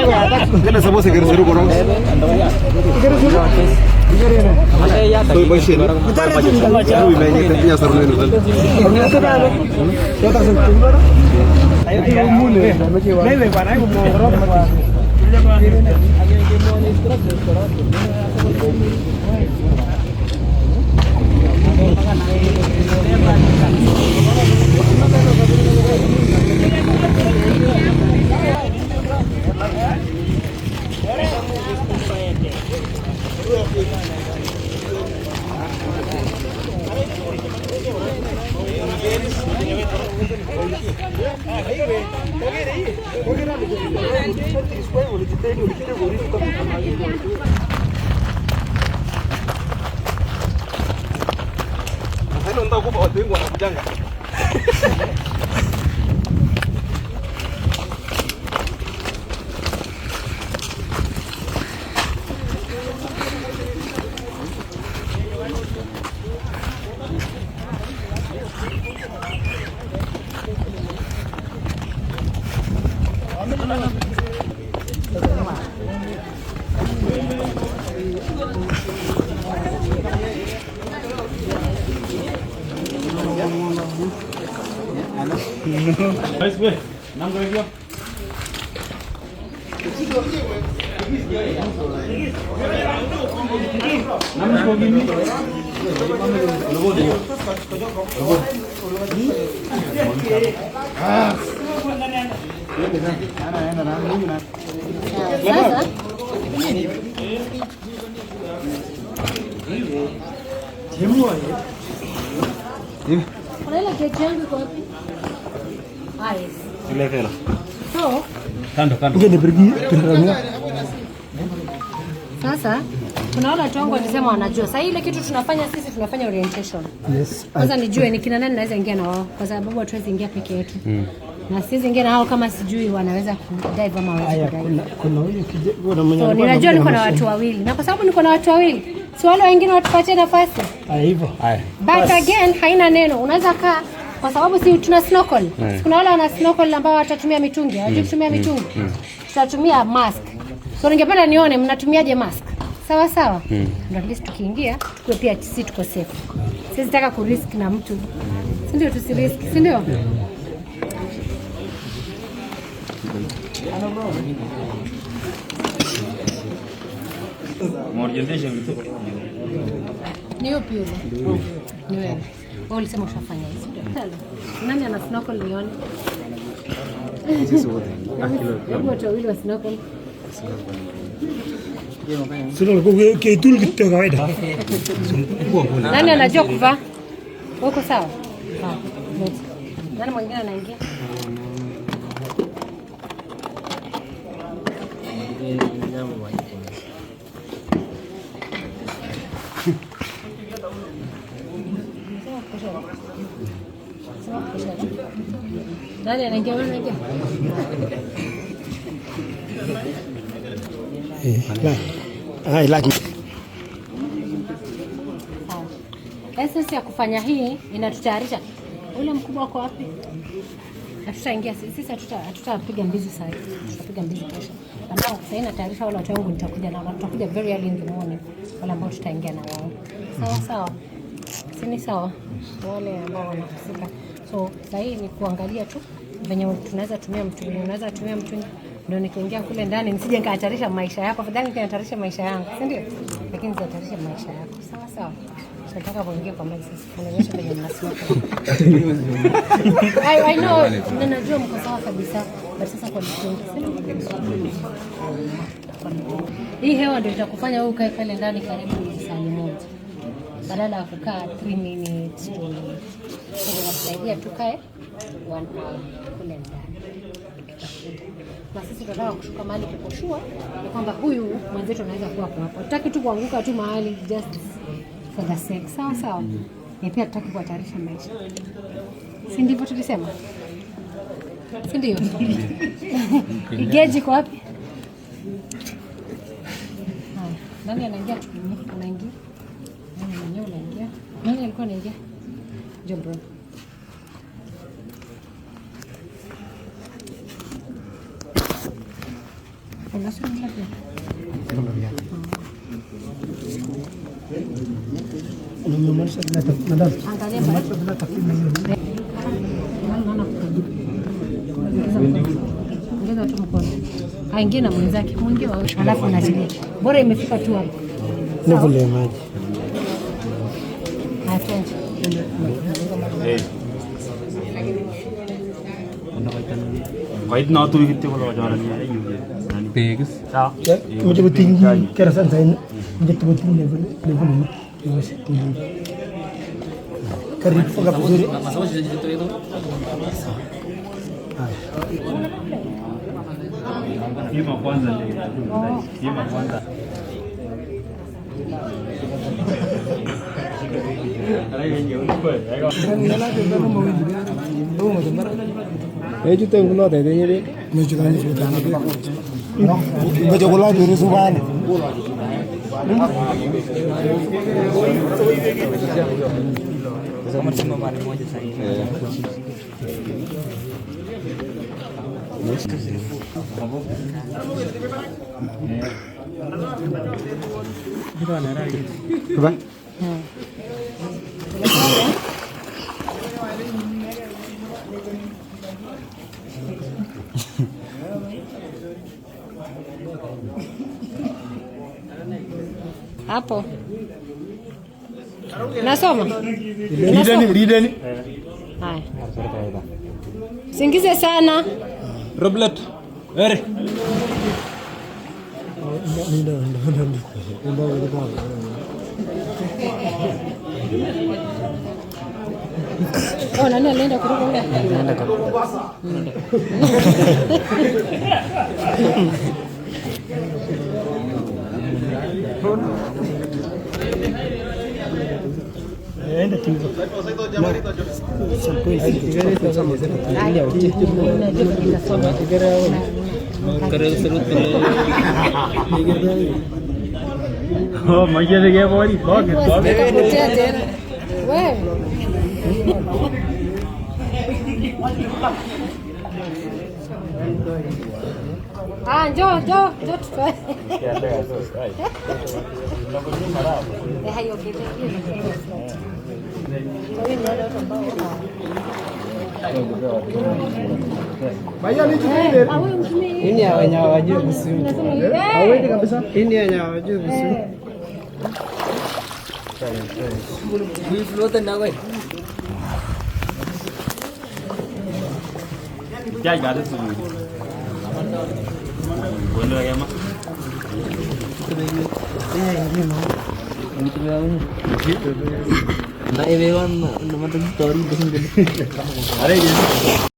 Kena sama segar seru korang. Tuh masih ni. Baru banyak tapi seru ni betul. Ayo mule. Nih panai mau rob. Saya nonton aku bawa duit gua nak bujang kan? Guys, gue, 6 lagi. Kando. Ngine pergi tunarania. Sasa kuna wale watu wangu walisema wanajua. Sasa ile kitu tunafanya sisi tunafanya orientation. Yes. Kwanza nijue ni kina nani naweza ingia na wao kwa sababu hatuwezi ingia peke yetu. Na sisi ingia na hao kama sijui wanaweza kudive ama hawezi kudive. Kuna huyu kijana mwenye so, ninajua niko na watu wawili. Na kwa sababu niko na watu wawili, si wale wengine watupatie nafasi. Hivyo. But again haina neno. Unaweza kaa kwa sababu si tuna snorkel. Kuna wale wana snorkel ambao watatumia mitungi. Hawajui kutumia mitungi. Tutatumia mask. So ningependa nione mnatumiaje mask. Sawa sawa. Ndio at least tukiingia tukue pia sisi tuko safe. Sisi nataka ku risk na mtu. Si ndio tusirisk, si ndio? Ni upi yule? Ni wewe. Wewe ulisema ushafanya hizo. Nani ana snorkel nione? Sisi wote. Watu wawili wa snorkel. Sio kwa kitu kitu kawaida. Nani anajua kuvaa? Uko sawa? Nani mwingine anaingia? Nani anaingia? Wewe unaingia? Essence ya kufanya hii inatutayarisha. Ule mkubwa wako wapi? Hatutaingia sisi, hatutapiga mbizi sasa. Tutapiga mbizi kesho. Ambao sasa inatayarisha wale watu wangu nitakuja na wao. Tutakuja very early in the morning. Wale ambao tutaingia na wao. Sawa. Si ni sawa? Wale ambao wanahusika. So sasa hii ni kuangalia tu venye tunaweza tumia mtu, unaweza tumia mtu ndio nikiingia kule ndani nisije nikahatarisha maisha yako. Afadhali nikahatarisha maisha yangu, si ndio? Lakini nisihatarishe maisha yako. Sawa. Nataka kuingia kwa maji sasa. Unaonyesha venye mnasimama. I know, ninajua mko sawa kabisa. But sasa kwa nini? Hii hewa ndio itakufanya wewe ukae pale ndani karibu saa moja. Badala ya kukaa 3 minutes to inasaidia tukae 1 hour kule ndani. Na sisi tunataka kushuka mahali kukoshua ni kwamba huyu mwenzetu anaweza kuwa hapo. Hataki tu kuanguka tu mahali just for the sake. Sawa. Ni pia tutaki kuhatarisha maisha. Si ndivyo tulisema? Si ndio? Igeji kwa wapi? Nani anaingia? Anaingia? Nani mwenyewe anaingia? Nani alikuwa anaingia? Njoo bro. Angalia mbali. Ongeza tu mkono. Aingie na mwenzake, mwingie wa alafu unaachilia. Bora imefika tu hapo. Nivule maji. Asante. Wait na tu kitte bola jara ni ayu nani pegs sa Mucho tinggi kerasan saya. Mucho tinggi level ini. Masih tinggi. Karib pagap suri. Yema kwanza ndio yema kwanza Itu tengok lo tadi ni. Mucho kan sudah. Mucho gula juru subhan. Sama cuma mari moja saya. Apa? Hapo. Nasoma? Ridani. Haya. Singize sana. Roblet ere Oh, nani alienda kuruka ule? Naenda kwa. Enda tinggi. Sampai oh magia de gaya bori dog Wewe. Njoo tutoe. Hayo kitu. Ini hanya wajib vizuri. Hawezi kabisa. Ini hanya wajib vizuri. Hii float na wewe. क्या याद है तुझे बोलने लगा मैं Nah, ini kan teman-teman story. अरे ये